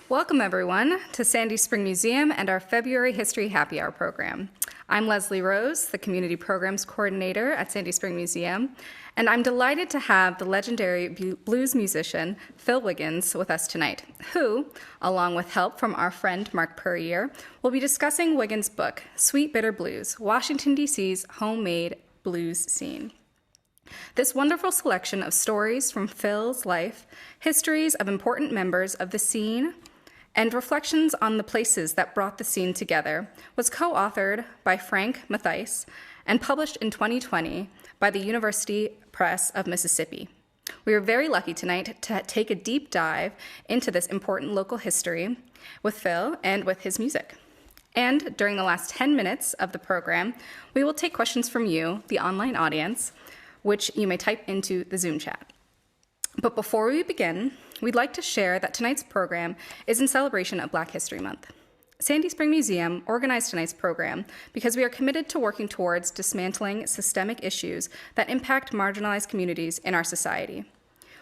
Welcome, everyone, to Sandy Spring Museum and our February History Happy Hour program. I'm Leslie Rose, the Community Programs Coordinator at Sandy Spring Museum, and I'm delighted to have the legendary blues musician Phil Wiggins with us tonight, who, along with help from our friend Mark Puryear, will be discussing Wiggins' book, Sweet Bitter Blues, Washington D.C.'s homemade blues scene. This wonderful selection of stories from Phil's life, histories of important members of the scene, and reflections on the places that brought the scene together was co-authored by Frank Matheis and published in 2020 by the University Press of Mississippi. We are very lucky tonight to take a deep dive into this important local history with Phil and with his music. And during the last 10 minutes of the program, we will take questions from you, the online audience, which you may type into the Zoom chat. But before we begin, we'd like to share that tonight's program is in celebration of Black History Month. Sandy Spring Museum organized tonight's program because we are committed to working towards dismantling systemic issues that impact marginalized communities in our society.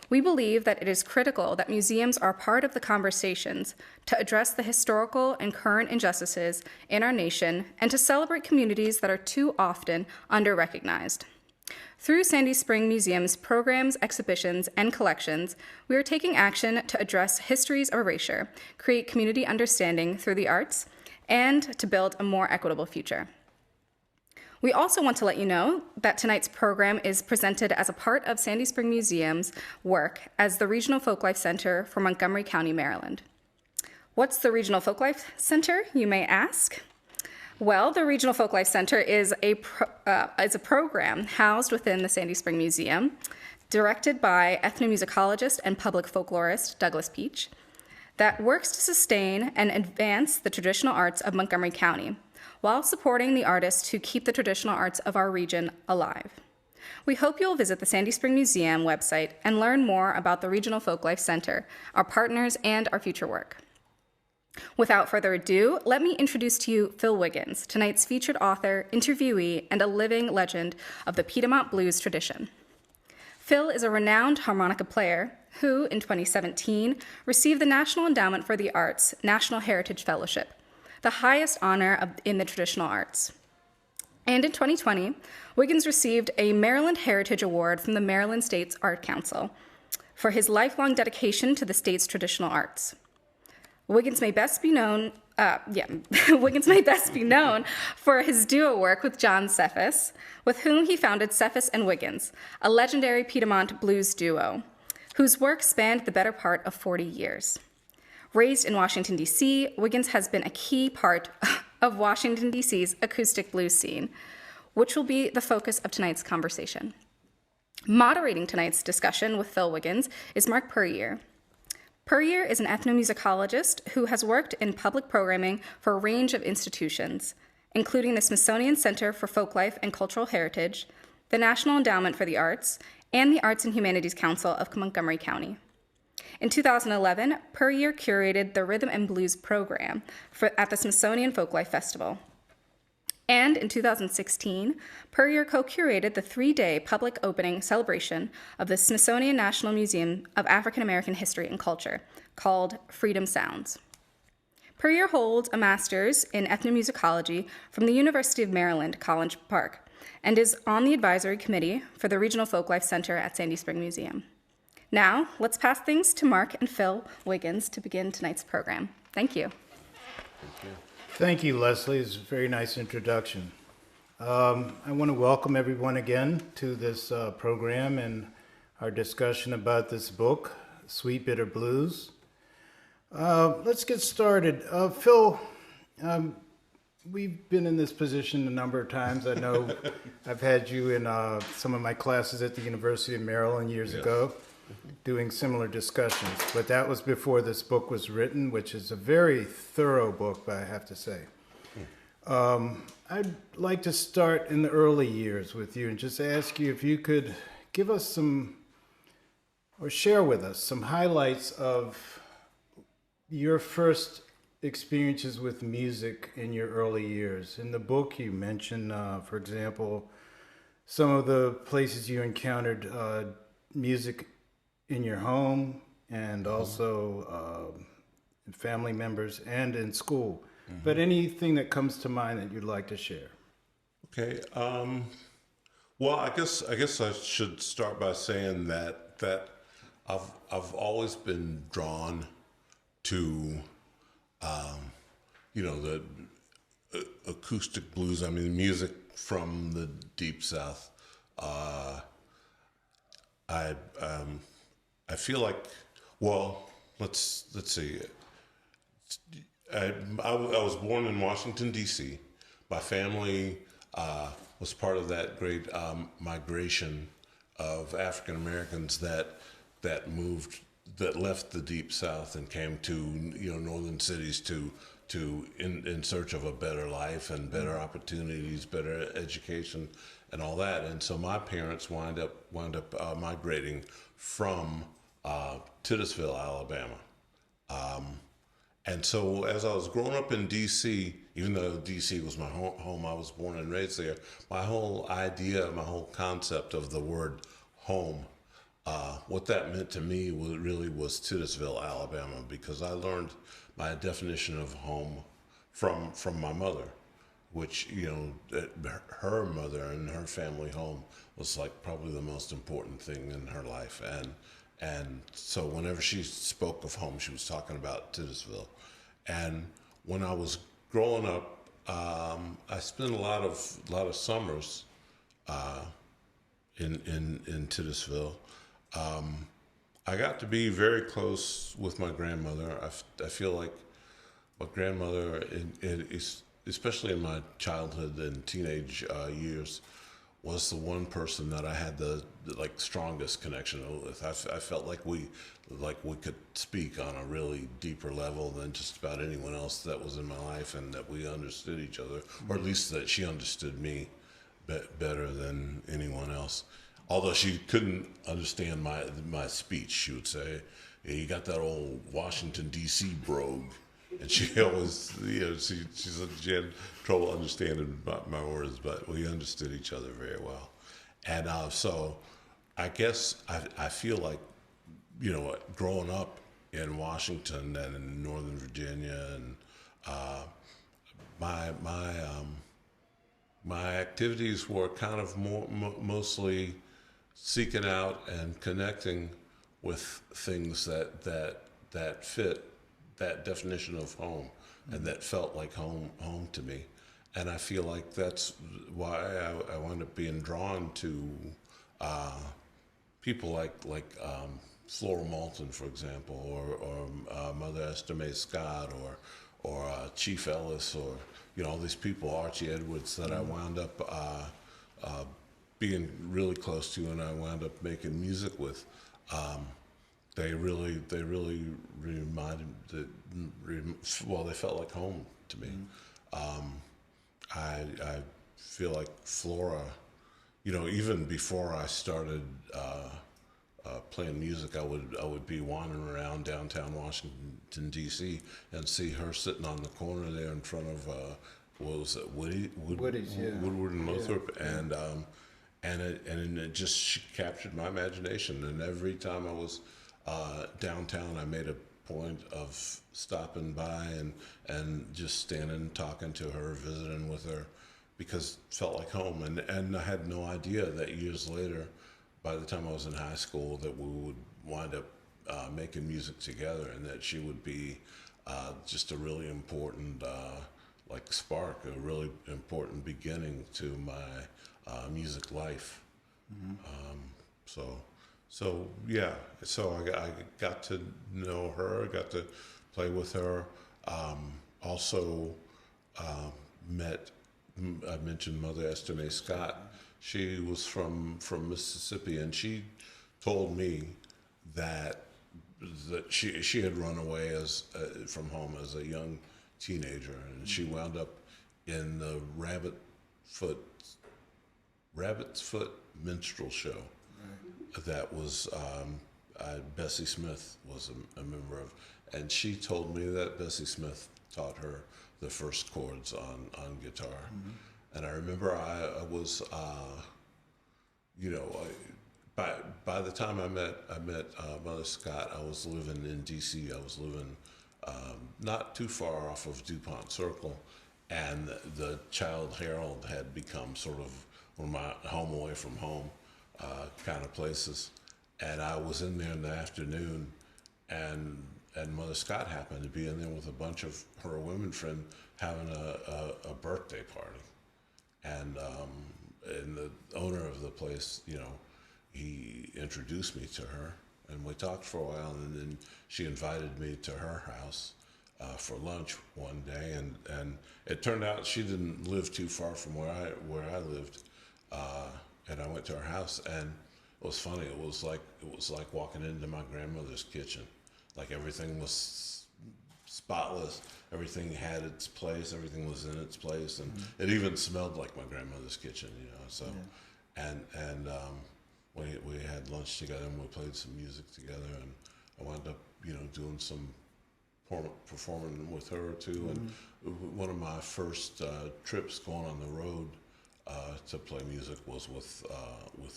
We believe that it is critical that museums are part of the conversations to address the historical and current injustices in our nation and to celebrate communities that are too often under-recognized. Through Sandy Spring Museum's programs, exhibitions, and collections, we are taking action to address histories of erasure, create community understanding through the arts, and to build a more equitable future. We also want to let you know that tonight's program is presented as a part of Sandy Spring Museum's work as the Regional Folklife Center for Montgomery County, Maryland. What's the Regional Folklife Center, you may ask? Well, the Regional Folklife Center is a program housed within the Sandy Spring Museum, directed by ethnomusicologist and public folklorist Douglas Peach, that works to sustain and advance the traditional arts of Montgomery County, while supporting the artists who keep the traditional arts of our region alive. We hope you'll visit the Sandy Spring Museum website and learn more about the Regional Folklife Center, our partners, and our future work. Without further ado, let me introduce to you Phil Wiggins, tonight's featured author, interviewee, and a living legend of the Piedmont blues tradition. Phil is a renowned harmonica player who, in 2017, received the National Endowment for the Arts National Heritage Fellowship, the highest honor in the traditional arts. And in 2020, Wiggins received a Maryland Heritage Award from the Maryland State's Art Council for his lifelong dedication to the state's traditional arts. Wiggins may best be known for his duo work with John Cephas, with whom he founded Cephas and Wiggins, a legendary Piedmont blues duo, whose work spanned the better part of 40 years. Raised in Washington, D.C., Wiggins has been a key part of Washington, D.C.'s acoustic blues scene, which will be the focus of tonight's conversation. Moderating tonight's discussion with Phil Wiggins is Mark Puryear. Puryear is an ethnomusicologist who has worked in public programming for a range of institutions, including the Smithsonian Center for Folklife and Cultural Heritage, the National Endowment for the Arts, and the Arts and Humanities Council of Montgomery County. In 2011, Puryear curated the Rhythm and Blues program at the Smithsonian Folklife Festival. And in 2016, Puryear co-curated the 3-day public opening celebration of the Smithsonian National Museum of African American History and Culture, called Freedom Sounds. Puryear holds a master's in ethnomusicology from the University of Maryland, College Park, and is on the advisory committee for the Regional Folklife Center at Sandy Spring Museum. Now, let's pass things to Mark and Phil Wiggins to begin tonight's program. Thank you. Thank you. Thank you, Leslie. It's a very nice introduction. I want to welcome everyone again to this program and our discussion about this book, Sweet Bitter Blues. Let's get started. Phil, we've been in this position a number of times. I know I've had you in some of my classes at the University of Maryland years ago, doing similar discussions, but that was before this book was written, which is a very thorough book, I have to say. I'd like to start in the early years with you and just ask you if you could give us some, or share with us some highlights of your first experiences with music in your early years. In the book you mentioned, for example, some of the places you encountered music in your home, and also family members and in school. But anything that comes to mind that you'd like to share? Okay. Well, I guess I should start by saying that I've always been drawn to the acoustic blues. I mean, music from the Deep South. I feel like, well, let's see. I was born in Washington D.C. My family was part of that great migration of African Americans that moved, that left the Deep South and came to northern cities in search of a better life and better opportunities, better education, and all that. And so my parents wound up migrating from Titusville, Alabama. And so as I was growing up in D.C., even though D.C. was my home, I was born and raised there, my whole concept of the word home, what that meant to me was Titusville, Alabama, because I learned my definition of home from my mother, which, her mother and her family home was like probably the most important thing in her life. And so whenever she spoke of home, she was talking about Titusville. And when I was growing up, I spent a lot of summers in Titusville. I got to be very close with my grandmother. I feel like my grandmother, especially in my childhood and teenage years, was the one person that I had the strongest connection with. I felt like we could speak on a really deeper level than just about anyone else that was in my life, and that we understood each other, or at least that she understood me better than anyone else. Although she couldn't understand my speech, she would say, "Yeah, you got that old Washington D.C. brogue." And she always, she had trouble understanding my words, but we understood each other very well. And so I guess I feel like, growing up in Washington and in Northern Virginia, and my activities were kind of mostly seeking out and connecting with things that fit that definition of home, and that felt like home to me. And I feel like that's why I wound up being drawn to people like Flora Moulton, for example, or Mother Esther Mae Scott, or Chief Ellis, or all these people, Archie Edwards, that I wound up being really close to, and I wound up making music with. They really reminded, they felt like home to me. I feel like Flora, even before I started playing music, I would be wandering around downtown Washington D.C. and see her sitting on the corner there in front of what was it, Woody's, yeah. Woodward and Lothrop, yeah. And it just captured my imagination. And every time I was downtown, I made a point of stopping by and just standing, talking to her, visiting with her, because it felt like home. And I had no idea that years later, by the time I was in high school, that we would wind up making music together, and that she would be just a really important spark, a really important beginning to my music life. So I got to know her, got to play with her. Also met, I mentioned Mother Esther Mae Scott. She was from Mississippi, and she told me that she had run away from home as a young teenager, and she wound up in the Rabbit's Foot minstrel show. That was Bessie Smith was a member of, and she told me that Bessie Smith taught her the first chords on guitar. And I remember I was, by the time I met Mother Scott, I was living in D.C. I was living not too far off of DuPont Circle, and the Child Herald had become sort of one of my home away from home kind of places. And I was in there in the afternoon, and Mother Scott happened to be in there with a bunch of her women friends having a birthday party. And the owner of the place, he introduced me to her, and we talked for a while, and then she invited me to her house for lunch one day, and it turned out she didn't live too far from where I lived, and I went to her house, and it was funny. It was like walking into my grandmother's kitchen. Like everything was spotless. Everything had its place. Everything was in its place, and it even smelled like my grandmother's kitchen. So, and we had lunch together, and we played some music together, and I wound up doing some performing with her too. And one of my first trips going on the road to play music was with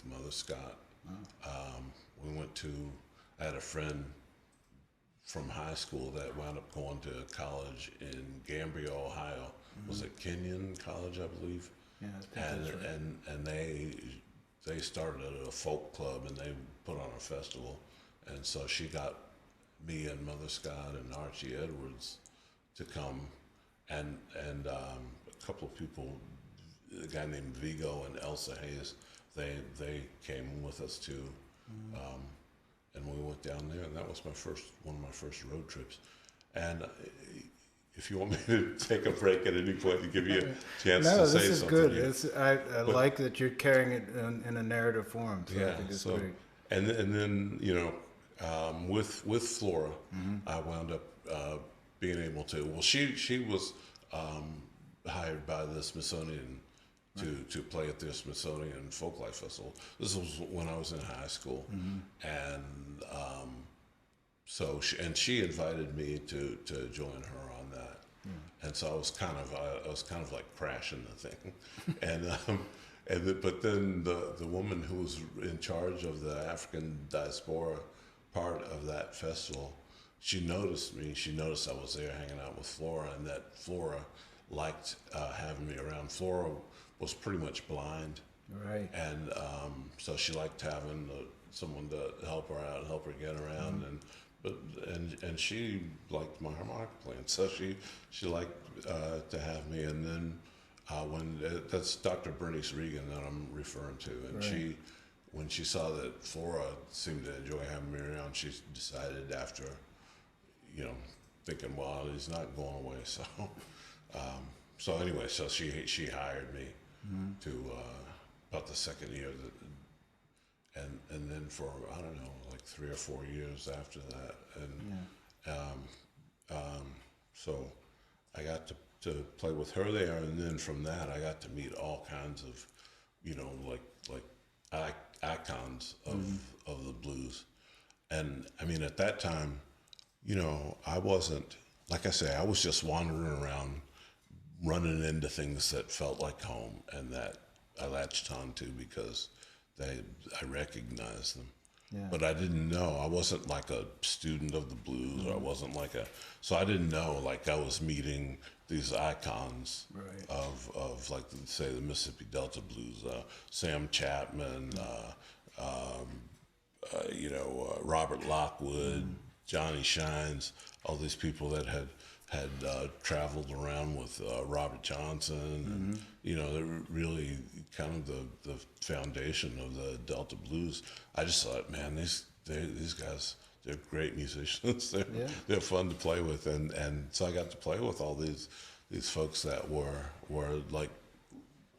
Mother Scott. We went to, I had a friend from high school that wound up going to college in Gambia, Ohio. Was it Kenyon College, I believe? Yeah, that's right. And they started a folk club, and they put on a festival, and so she got me and Mother Scott and Archie Edwards to come, and a couple of people, a guy named Vigo and Elsa Hayes, they came with us too, and we went down there, and that was one of my first road trips. And if you want me to take a break at any point to give you a chance to say something. No, this is good. I like that you're carrying it in a narrative form. So I think it's great. And then with Flora, I wound up being able to. Well, she was hired by the Smithsonian to play at the Smithsonian Folklife Festival. This was when I was in high school, and so she invited me to join her on that, and so I was kind of like crashing the thing, but then the woman who was in charge of the African diaspora part of that festival, she noticed me. She noticed I was there hanging out with Flora, and that Flora liked having me around. Flora was pretty much blind, right? And so she liked having someone to help her out, help her get around, and she liked my harmonica playing, so she liked to have me. And then that's Dr. Bernice Regan that I'm referring to, and when she saw that Flora seemed to enjoy having me around, she decided after, thinking, well, he's not going away, so. So anyway, so she hired me to about the second year, and then for I don't know, like 3 or 4 years after that, and so I got to play with her there, and then from that I got to meet all kinds of, like icons of the blues, and I mean at that time, I wasn't, like I say, I was just wandering around, running into things that felt like home and that I latched on to because I recognized them. Yeah. But I didn't know. I wasn't like a student of the blues, or I wasn't so I didn't know, like I was meeting these icons of like, say, the Mississippi Delta Blues, Sam Chapman, Robert Lockwood, Johnny Shines, all these people that had traveled around with Robert Johnson, and they're really kind of the foundation of the Delta Blues. I just thought, man, these guys, they're great musicians. They're fun to play with, and so I got to play with all these folks that were like,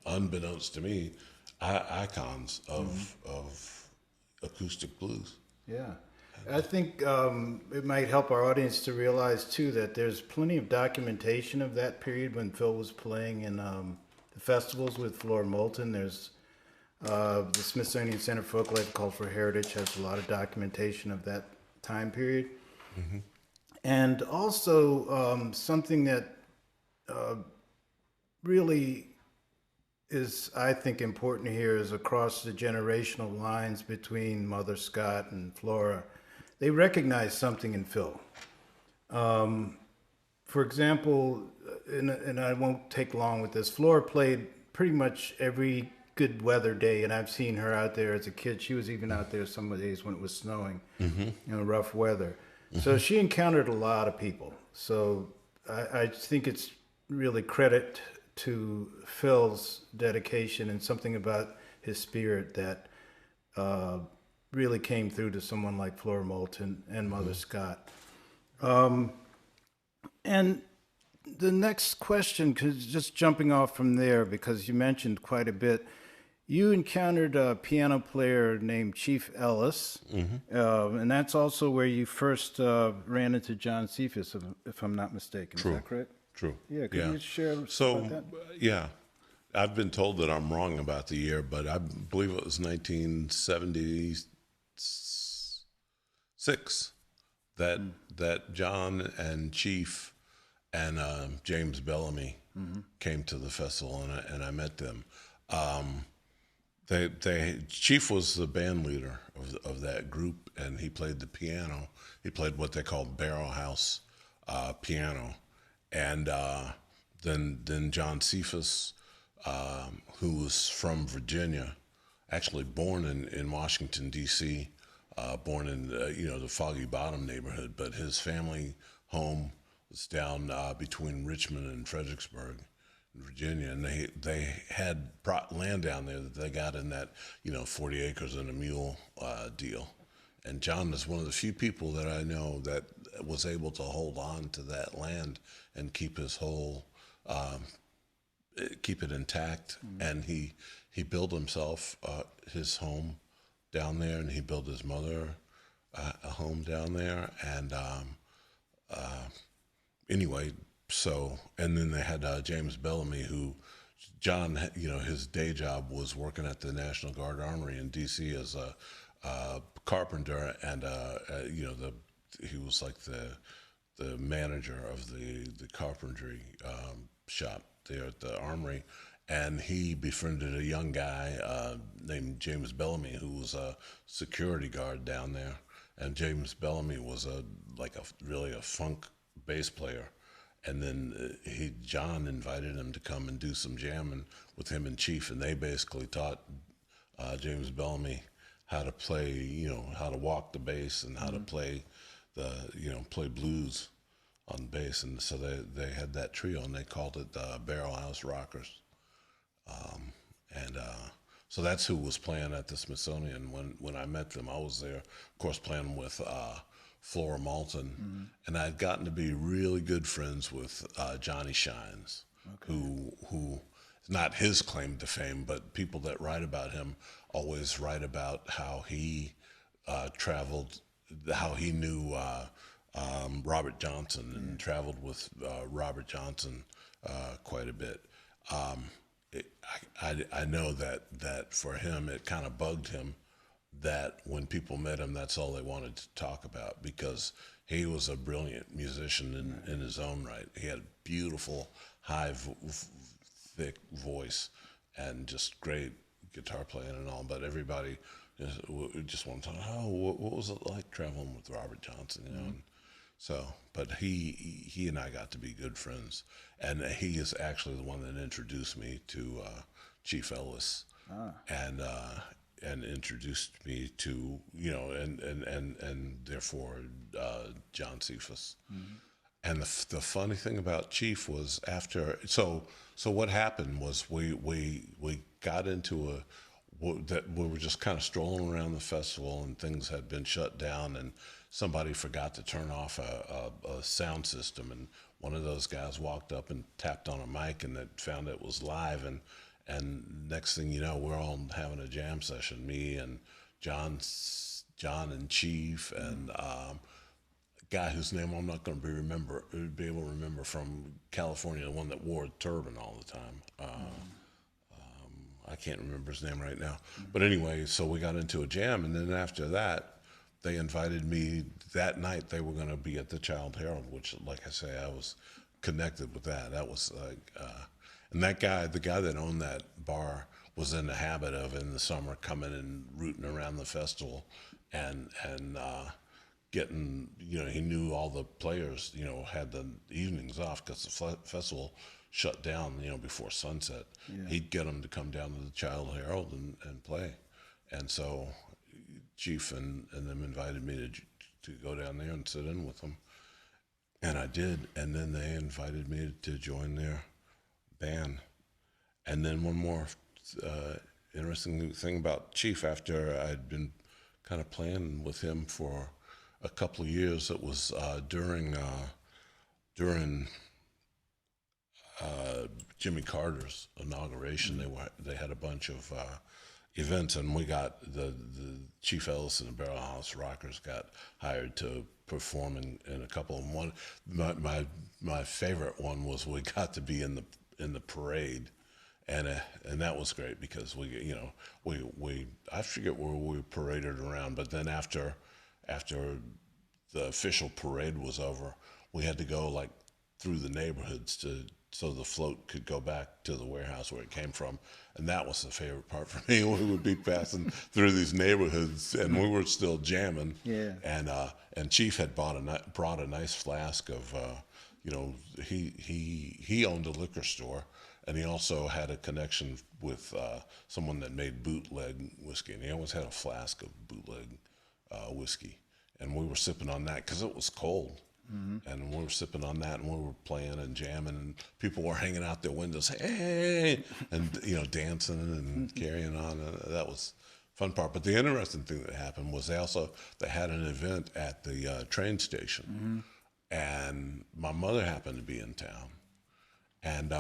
unbeknownst to me, icons of acoustic blues. Yeah. I think it might help our audience to realize, too, that there's plenty of documentation of that period when Phil was playing in the festivals with Flora Moulton. There's the Smithsonian Center for Folklife Call for Heritage has a lot of documentation of that time period. And also something that really is, I think, important here is across the generational lines between Mother Scott and Flora. They recognized something in Phil. For example, and I won't take long with this, Flora played pretty much every good weather day, and I've seen her out there as a kid. She was even out there some of the days when it was snowing, rough weather. So she encountered a lot of people. So I think it's really credit to Phil's dedication and something about his spirit that really came through to someone like Flora Moulton and Mother Scott. And the next question, because just jumping off from there, because you mentioned quite a bit, you encountered a piano player named Chief Ellis, and that's also where you first ran into John Cephas, if I'm not mistaken. True. Is that correct? True. Yeah, can you share about that? So, yeah, I've been told that I'm wrong about the year, but I believe it was 1976 that John and Chief and James Bellamy came to the festival, and I met them. Chief was the band leader of that group, and he played the piano. He played what they called barrel house piano, and then John Cephas, who was from Virginia, actually born in Washington D.C., born in the Foggy Bottom neighborhood, but his family home was down between Richmond and Fredericksburg, in Virginia, and they had land down there that they got in that 40 acres and a mule deal. And John is one of the few people that I know that was able to hold on to that land and keep his whole keep it intact. And he built himself his home down there, and he built his mother a home down there, and anyway, so, and then they had James Bellamy, who John, his day job was working at the National Guard Armory in D.C. as a carpenter, and he was like the manager of the carpentry shop there at the armory, and he befriended a young guy named James Bellamy, who was a security guard down there, and James Bellamy was really a funk bass player. And then John invited him to come and do some jamming with him and Chief, and they basically taught James Bellamy how to play, how to walk the bass and how to play play blues on bass. And so they had that trio, and they called it Barrel House Rockers. So that's who was playing at the Smithsonian when I met them. I was there, of course, playing with Flora Moulton, and I'd gotten to be really good friends with Johnny Shines, who is not his claim to fame, but people that write about him always write about how he traveled, how he knew Robert Johnson and traveled with Robert Johnson quite a bit. I know that for him, it kind of bugged him that when people met him, that's all they wanted to talk about, because he was a brilliant musician in his own right. He had a beautiful, high, thick voice and just great guitar playing and all, but everybody just wanted to talk, what was it like traveling with Robert Johnson, And so, but he and I got to be good friends, and he is actually the one that introduced me to Chief Ellis, and introduced me to and therefore John Cephas. And the funny thing about Chief was after so what happened was we got into that we were just kind of strolling around the festival, and things had been shut down, and somebody forgot to turn off a sound system, and one of those guys walked up and tapped on a mic, and it found it was live, and next thing you know, we're all having a jam session, me and John and Chief, and a guy whose name I'm not going to be able to remember, from California, the one that wore a turban all the time. I can't remember his name right now. But anyway, so we got into a jam, and then after that, they invited me that night. They were going to be at the Child Herald, which, like I say, I was connected with that. That was like, and that guy, the guy that owned that bar, was in the habit of, in the summer, coming and rooting around the festival and getting, he knew all the players, had the evenings off because the festival shut down, before sunset. Yeah. He'd get them to come down to the Child Herald and play. And so Chief and them invited me to go down there and sit in with them. And I did. And then they invited me to join their band. And then one more interesting thing about Chief, after I'd been kind of playing with him for a couple of years, it was during Jimmy Carter's inauguration. They had a bunch of events, and we got the Chief Ellis and the Barrel House Rockers got hired to perform in a couple of them. One, my favorite one was we got to be in the parade, and that was great because we I forget where we paraded around, but then after the official parade was over, we had to go like through the neighborhoods so the float could go back to the warehouse where it came from. And that was the favorite part for me. We would be passing through these neighborhoods, and we were still jamming. Yeah. And Chief had brought a nice flask of, he owned a liquor store, and he also had a connection with someone that made bootleg whiskey, and he always had a flask of bootleg whiskey. And we were sipping on that because it was cold. Mm-hmm. And we were sipping on that, and we were playing and jamming, and people were hanging out their windows, hey, and dancing and carrying on. That was fun part. But the interesting thing that happened was they had an event at the train station, mm-hmm. and my mother happened to be in town, and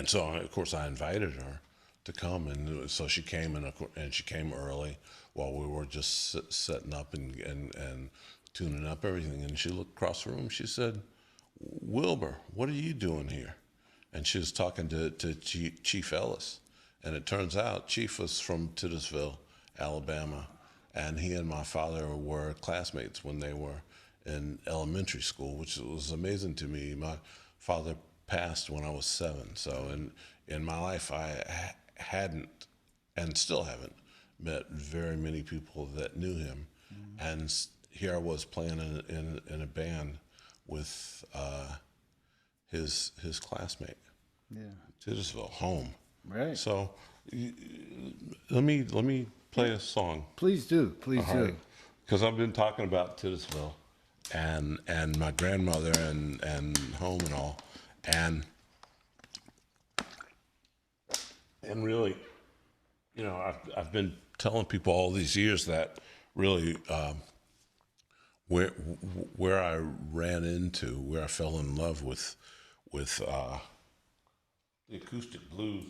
so of course I invited her to come, and so she came, and she came early while we were just setting up and tuning up everything. And she looked across the room. She said, "Wilbur, what are you doing here?" And she was talking to Chief Ellis. And it turns out Chief was from Titusville, Alabama, and he and my father were classmates when they were in elementary school, which was amazing to me. My father passed when I was 7, so in my life I hadn't, and still haven't, met very many people that knew him. Mm-hmm. And here I was playing in a band with his classmate. Yeah. Titusville, home. Right. So let me play a song. Please do. Please do. Because I've been talking about Titusville and my grandmother and home and all, and really, I've been telling people all these years that really where I ran into, where I fell in love with the acoustic blues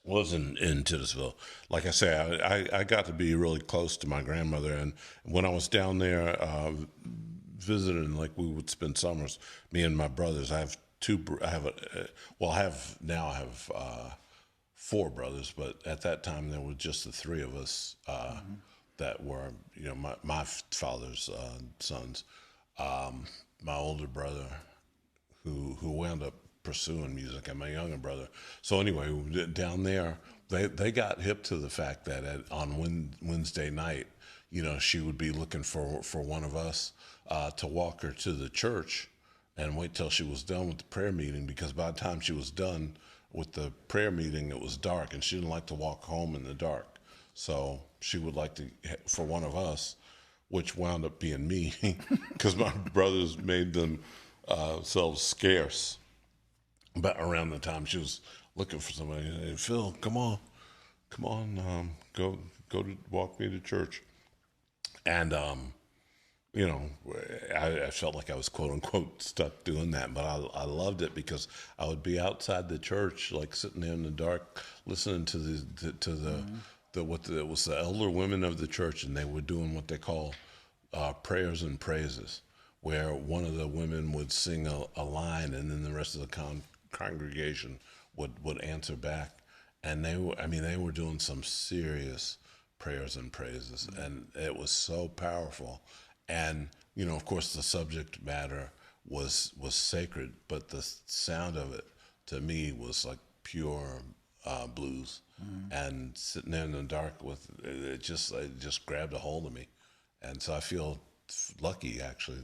was in Titusville. Like I say, I got to be really close to my grandmother, and when I was down there visiting, like we would spend summers, me and my brothers. I have four brothers, but at that time there were just the three of us mm-hmm. that were, my father's sons. My older brother, who wound up pursuing music, and my younger brother. So anyway, down there, they got hip to the fact that on Wednesday night, she would be looking for one of us to walk her to the church and wait till she was done with the prayer meeting, because by the time she was done with the prayer meeting, it was dark, and she didn't like to walk home in the dark. So she would like to, for one of us, which wound up being me, because my brothers made themselves scarce. But around the time she was looking for somebody, hey, Phil, come on, go to walk me to church. And I felt like I was quote unquote stuck doing that, but I loved it because I would be outside the church, like sitting there in the dark, listening to it was the elder women of the church, and they were doing what they call prayers and praises, where one of the women would sing a line, and then the rest of the congregation would answer back, and they were doing some serious prayers and praises, and it was so powerful. And of course the subject matter was sacred, but the sound of it to me was like pure blues. Mm-hmm. And sitting there in the dark with it just grabbed a hold of me, And so I feel lucky, actually,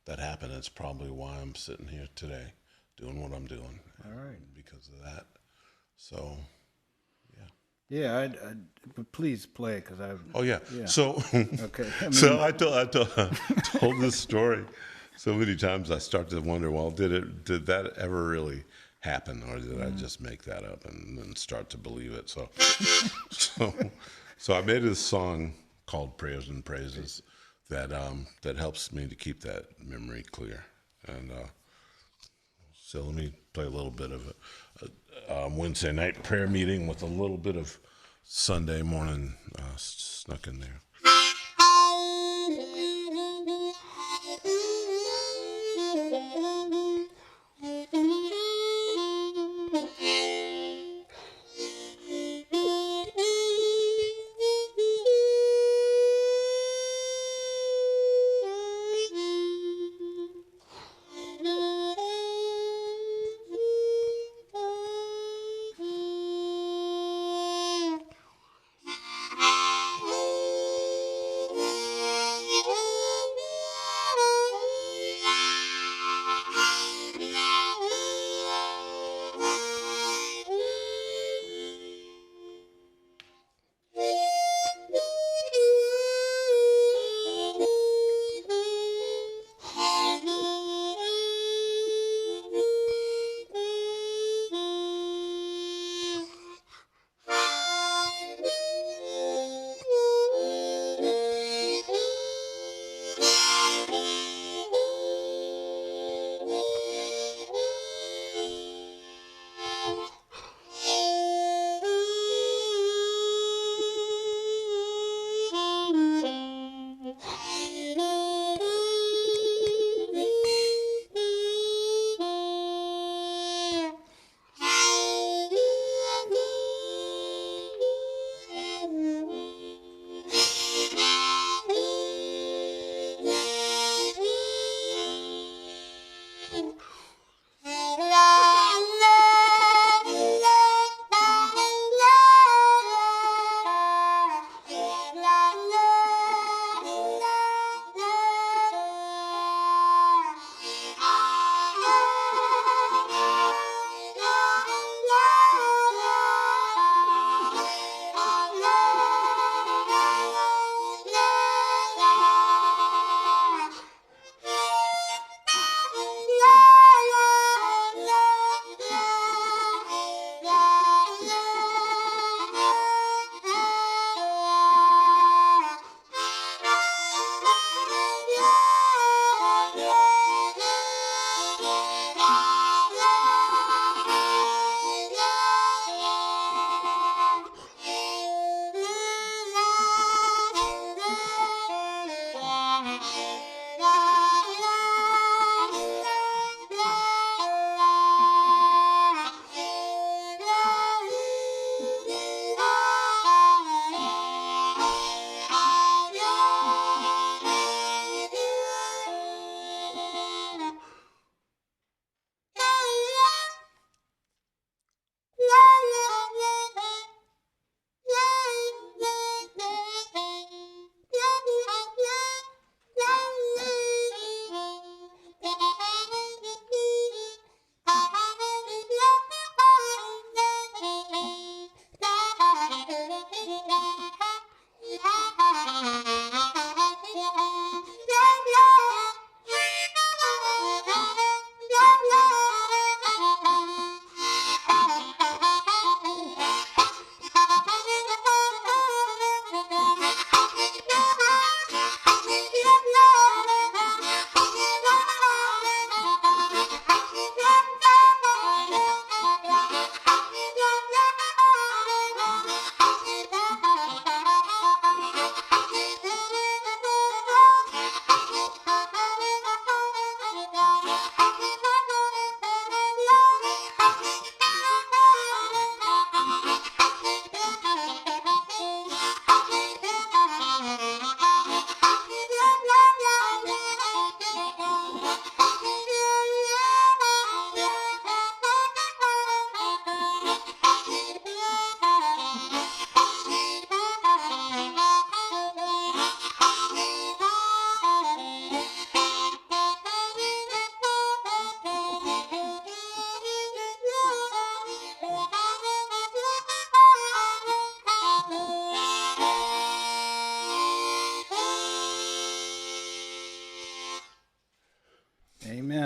that happened. It's probably why I'm sitting here today doing what I'm doing. All right. Because of that. So, Yeah, but please play it because I. oh yeah. Yeah. So, Okay. so I told this story so many times. I start to wonder, well, did that ever really happen, or did I just make that up and then start to believe it? So, so I made this song called "Prayers and Praises" that helps me to keep that memory clear. And so let me play a little bit of a Wednesday night prayer meeting with a little bit of Sunday morning snuck in there.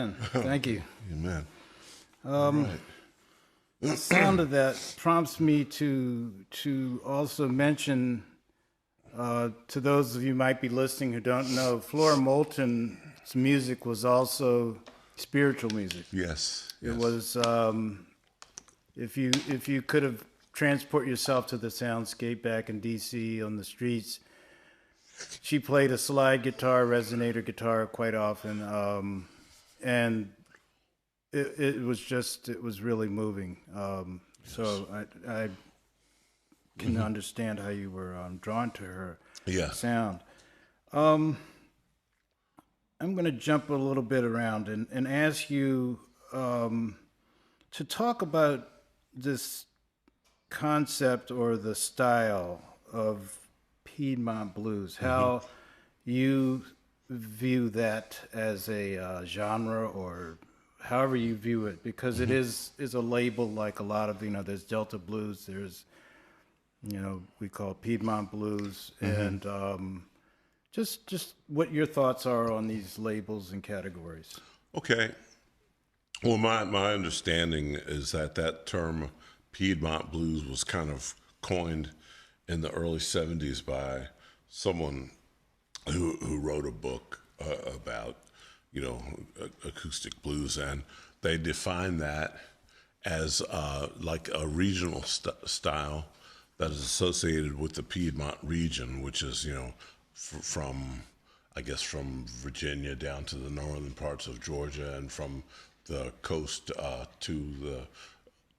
Amen. Thank you. Amen. The sound of that prompts me to also mention to those of you who might be listening who don't know, Flora Moulton's music was also spiritual music. Yes. It was if you could have transport yourself to the soundscape back in D.C. on the streets. She played a slide guitar, resonator guitar quite often, and it was really moving. So I can understand how you were drawn to her sound. I'm going to jump a little bit around and ask you to talk about this concept or the style of Piedmont blues, how you view that as a genre, or however you view it, because it is a label like a lot of, there's Delta blues, there's, we call Piedmont blues, and just what your thoughts are on these labels and categories. Okay. Well, my understanding is that term Piedmont blues was kind of coined in the early 70s by someone who wrote a book about, acoustic blues, and they defined that as like a regional style that is associated with the Piedmont region, which is, from Virginia down to the northern parts of Georgia, and from the coast to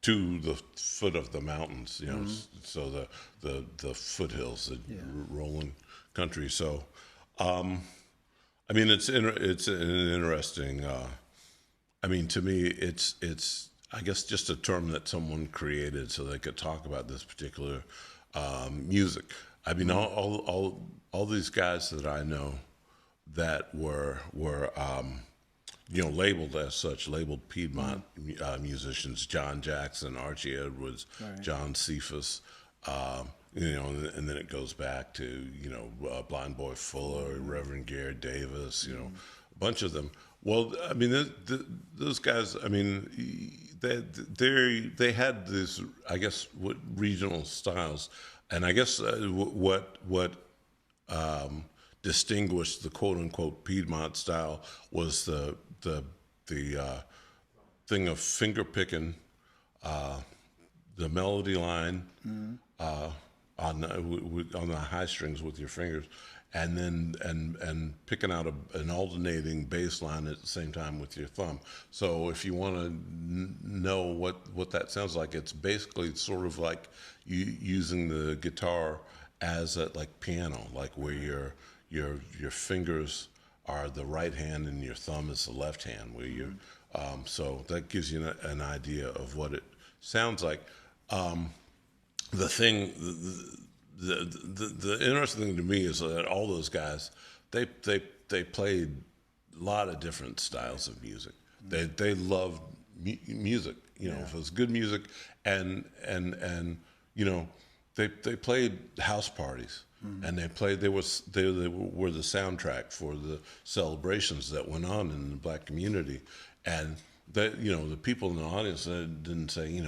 the foot of the mountains, so the foothills, the rolling country. So, it's an interesting. To me, it's I guess just a term that someone created so they could talk about this particular music. All these guys that I know that were labeled as such, labeled Piedmont musicians, John Jackson, Archie Edwards, John Cephas, and then it goes back to, Blind Boy Fuller, Reverend Garrett Davis, a bunch of them. Well, those guys, they had this, I guess, what regional styles, and I guess what distinguished the quote unquote Piedmont style was the thing of finger picking, the melody line on the high strings with your fingers, and then and picking out an alternating bass line at the same time with your thumb. So if you want to know what that sounds like, it's basically sort of like you using the guitar as a like piano, like where your fingers are the right hand and your thumb is the left hand, where you so that gives you an idea of what it sounds like. The interesting thing to me is that all those guys, they played a lot of different styles of music. They loved music, if it was good music, and they played house parties. And they were the soundtrack for the celebrations that went on in the black community, and the people in the audience didn't say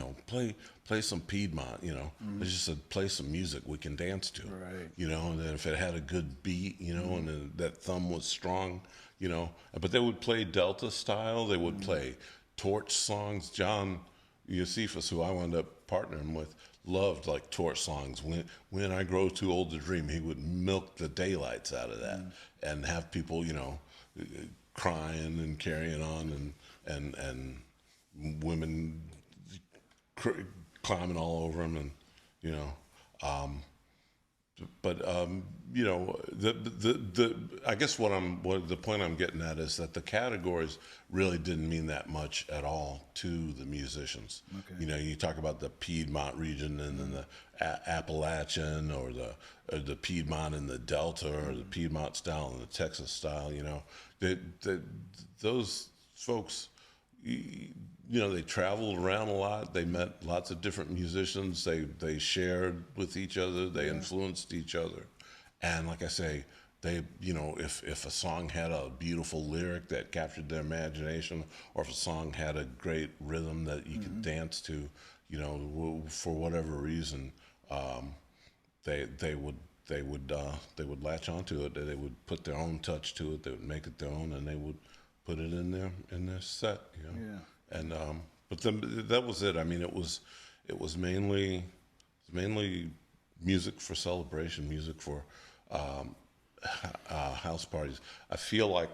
play some Piedmont, they just said play some music we can dance to, right? And then if it had a good beat, and then that thumb was strong, but they would play Delta style, they would play torch songs. John Cephas, who I wound up partnering with, loved like torch songs. When I grow too old to dream, he would milk the daylights out of that and have people, crying and carrying on, and women climbing all over him, and I guess the point I'm getting at is that the categories really didn't mean that much at all to the musicians. Okay. You talk about the Piedmont region, and then the Appalachian, or the Piedmont and the Delta, or the Piedmont style and the Texas style. Those folks, they traveled around a lot. They met lots of different musicians. They shared with each other. They influenced each other. And like I say, they, if a song had a beautiful lyric that captured their imagination, or if a song had a great rhythm that you could dance to, for whatever reason, they would latch onto it. They would put their own touch to it. They would make it their own, and they would put it in their set. Yeah. And but then that was it. I mean, it was mainly music for celebration, music for house parties. I feel like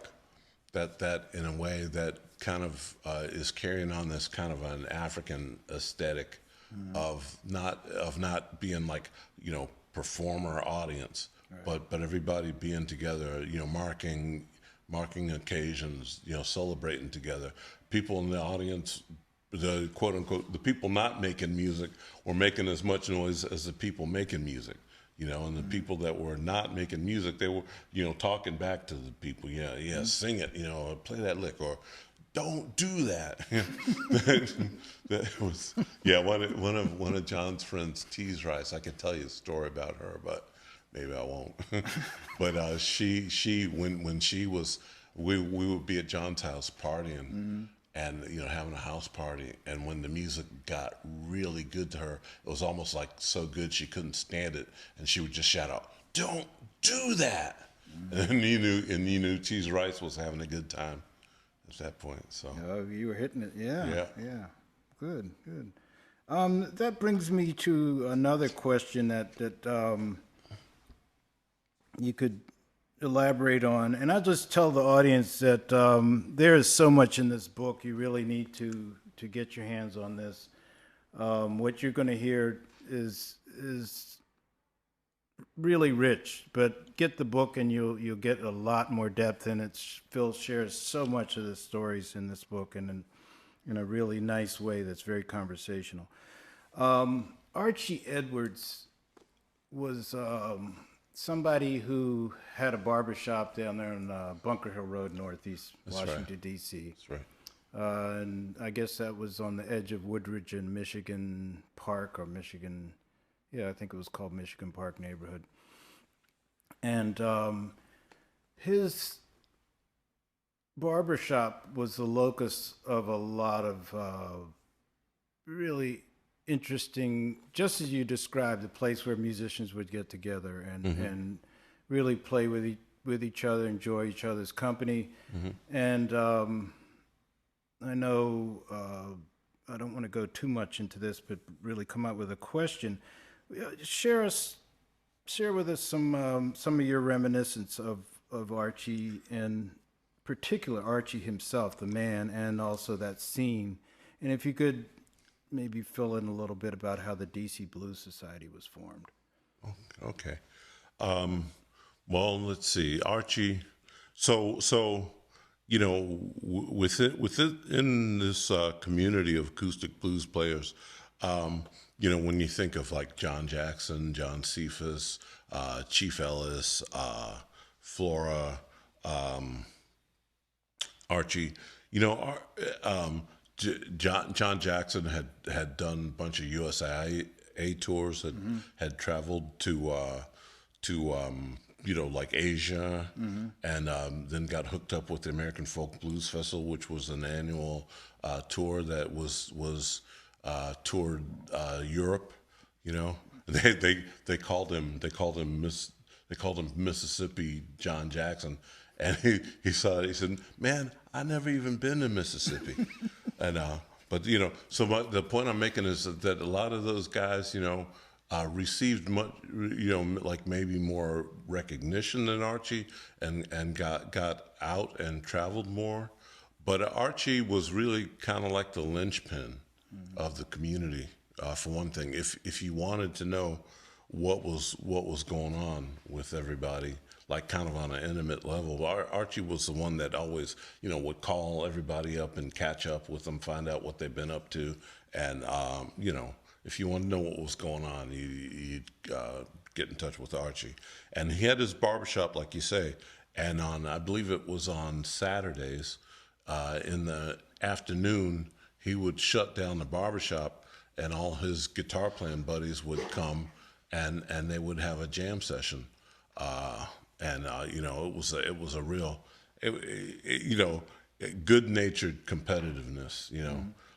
that in a way that kind of is carrying on this kind of an African aesthetic of not being like performer audience, right. but everybody being together, marking occasions, celebrating together. People in the audience, the quote unquote, the people not making music were making as much noise as the people making music, and the people that were not making music, they were, talking back to the people. Yeah, sing it, play that lick, or don't do that. That was, one of John's friends, Tease Rice. I could tell you a story about her, but maybe I won't. But she when she was, we would be at John's house partying, and having a house party, and when the music got really good to her, it was almost like so good she couldn't stand it, and she would just shout out, "Don't do that!" And you knew Tease Rice was having a good time at that point. So you were hitting it. Yeah. Good. That brings me to another question that you could elaborate on, and I'll just tell the audience that there is so much in this book. You really need to get your hands on this. What you're going to hear is really rich, but get the book and you'll get a lot more depth in it. Phil shares so much of the stories in this book, and in a really nice way that's very conversational. Archie Edwards was somebody who had a barbershop down there on Bunker Hill Road, Northeast Washington, D.C. That's right. And I guess that was on the edge of Woodridge and Michigan Park, or Michigan, I think it was called Michigan Park neighborhood. And his barbershop was the locus of a lot of really interesting, just as you described, the place where musicians would get together and really play with each other, enjoy each other's company. And I know I don't want to go too much into this, but really come out with a question. Share with us some of your reminiscence of Archie, and particular Archie himself, the man, and also that scene. And if you could maybe fill in a little bit about how the D.C. Blues Society was formed. Okay. Well, let's see. Archie, so within this community of acoustic blues players, when you think of like John Jackson, John Cephas, Chief Ellis, Flora, Archie, John Jackson had done a bunch of USA tours, had traveled to like Asia, and then got hooked up with the American Folk Blues Festival, which was an annual tour that was toured Europe. They called him Mississippi John Jackson, and he said, "Man, I never even been to Mississippi." And but so the point I'm making is that a lot of those guys, received much, like maybe more recognition than Archie, and got out and traveled more. But Archie was really kind of like the linchpin of the community. For one thing, if you wanted to know what was going on with everybody, like kind of on an intimate level, Archie was the one that always, would call everybody up and catch up with them, find out what they've been up to, and if you want to know what was going on, you'd get in touch with Archie. And he had his barbershop, like you say, and I believe it was on Saturdays, in the afternoon, he would shut down the barbershop, and all his guitar playing buddies would come, and they would have a jam session. and it was a real, good-natured competitiveness.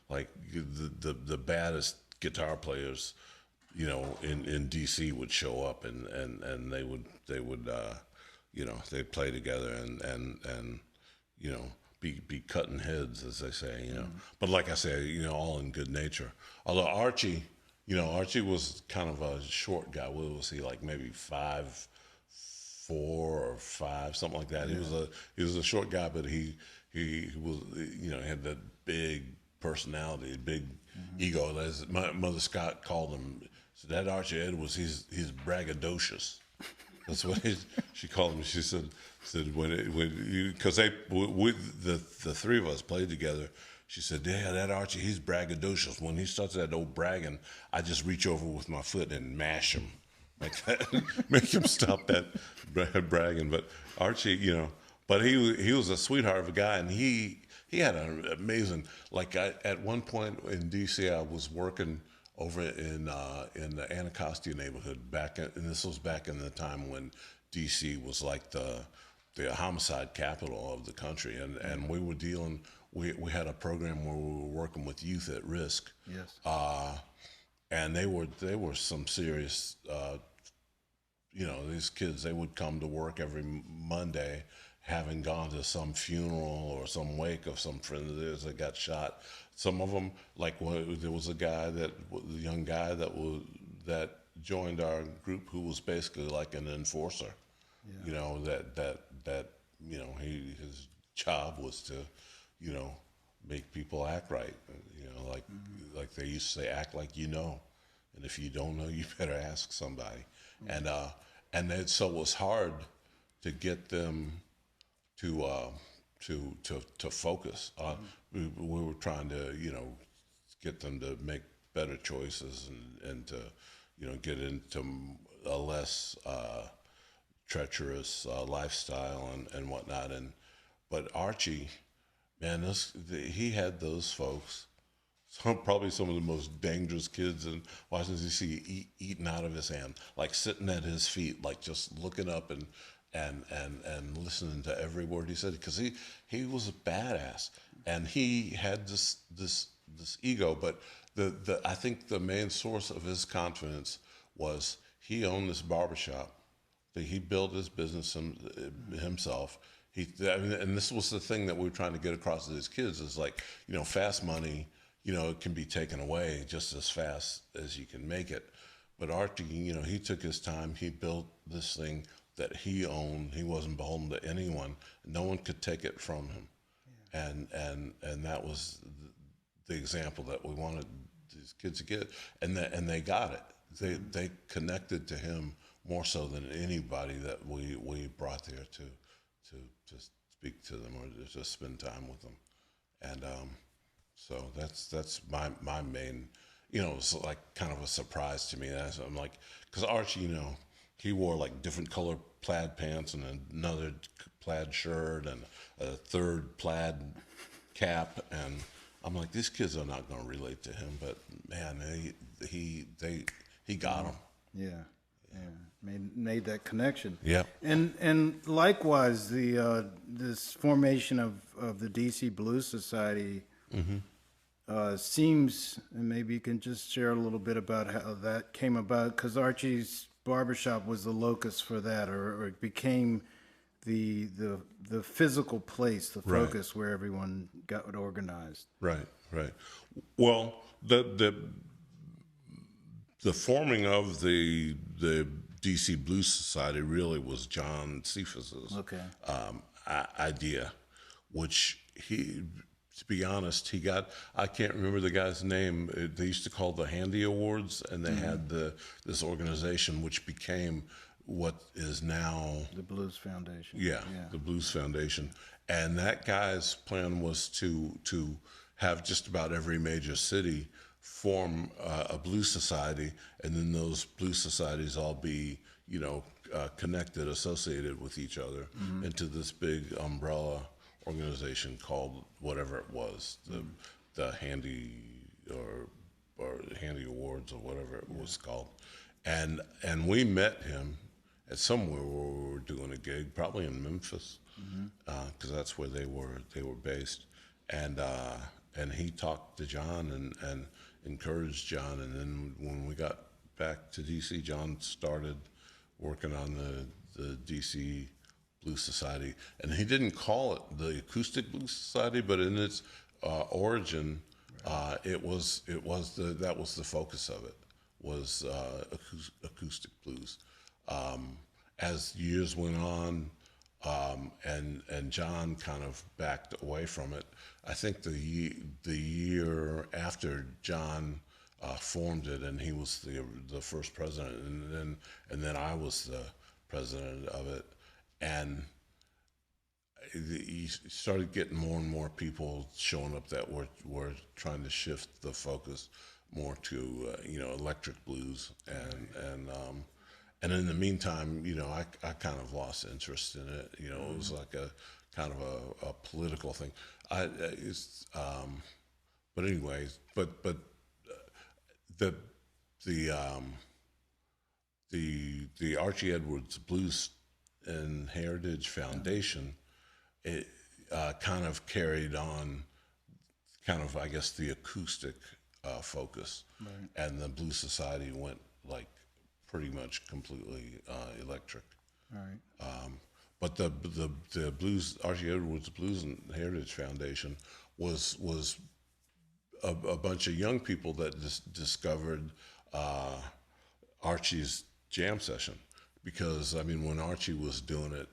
Like the baddest guitar players, in D.C. would show up, and they would they'd play together and be cutting heads, as they say. But like I say, all in good nature. Although Archie was kind of a short guy. What was he, like maybe 5'4" or 5", something like that? Yeah. He was a short guy, but he was, had that big personality, big ego. As my mother Scott called him, so that Archie Edwards, he's braggadocious. That's what she called him. She said because the three of us played together. She said, "Yeah, that Archie, he's braggadocious. When he starts that old bragging, I just reach over with my foot and mash him like that, make him stop that bragging." But Archie, but he was a sweetheart of a guy, and he had an amazing. Like at one point in D.C., I was working over in the Anacostia neighborhood and this was back in the time when D.C. was like the homicide capital of the country, and we were dealing. We had a program where we were working with youth at risk. Yes. And they were some serious. These kids, they would come to work every Monday, having gone to some funeral or some wake of some friend of theirs that got shot. Some of them, like there was a young guy that joined our group who was basically like an enforcer. Yeah. His job was to, make people act right. Like they used to say, act like you know, and if you don't know, you better ask somebody. Mm-hmm. So it was hard to get them to focus. We were trying to get them to make better choices and to get into a less treacherous lifestyle and whatnot. But Archie, man, he had those folks. Probably some of the most dangerous kids in Washington D.C. eating out of his hand, like sitting at his feet, like just looking up and listening to every word he said, because he was a badass, and he had this ego. But I think the main source of his confidence was he owned this barbershop. He built his business himself. And this was the thing that we were trying to get across to his kids is like, fast money, it can be taken away just as fast as you can make it. But Archie, he took his time. He built this thing that he owned. He wasn't beholden to anyone. No one could take it from him. Yeah. And that was the example that we wanted these kids to get. And they got it. They connected to him more so than anybody that we brought there to speak to them or to just spend time with them. And so that's my main, it's like kind of a surprise to me. I'm like, because Archie, he wore like different color plaid pants and another plaid shirt and a third plaid cap, and I'm like, these kids are not going to relate to him, but man, he got them. Yeah. Made that connection. Yeah. And likewise, this formation of the DC Blues Society seems, and maybe you can just share a little bit about how that came about, because Archie's barbershop was the locus for that, or it became the physical place, the focus where everyone got organized. Right. Well, the forming of the DC Blues Society really was John Cephas's idea, which to be honest, he got, I can't remember the guy's name. They used to call the Handy Awards, and they had this organization which became what is now the Blues Foundation. Yeah, the Blues Foundation. And that guy's plan was to have just about every major city form a blues society, and then those blues societies all be, connected, associated with each other into this big umbrella organization called whatever it was, the Handy or Handy Awards or whatever it was called. And we met him at somewhere where we were doing a gig, probably in Memphis, because that's where they were based, and he talked to John and encouraged John, and then when we got back to D.C., John started working on the D.C. Blues Society, and he didn't call it the Acoustic Blues Society, but in its origin, that was the focus of it, was acoustic blues. As years went on, and John kind of backed away from it. I think the year after John formed it, and he was the first president, and then I was the president of it, and you started getting more and more people showing up that were trying to shift the focus more to electric blues, and in the meantime, I kind of lost interest in it. It was like a kind of a political thing. But anyways, but the Archie Edwards Blues and Heritage Foundation, it kind of carried on, I guess, the acoustic focus, and the Blues Society went like pretty much completely electric. Right. But the Blues, Archie Edwards Blues and Heritage Foundation was a bunch of young people that discovered Archie's jam session, because when Archie was doing it,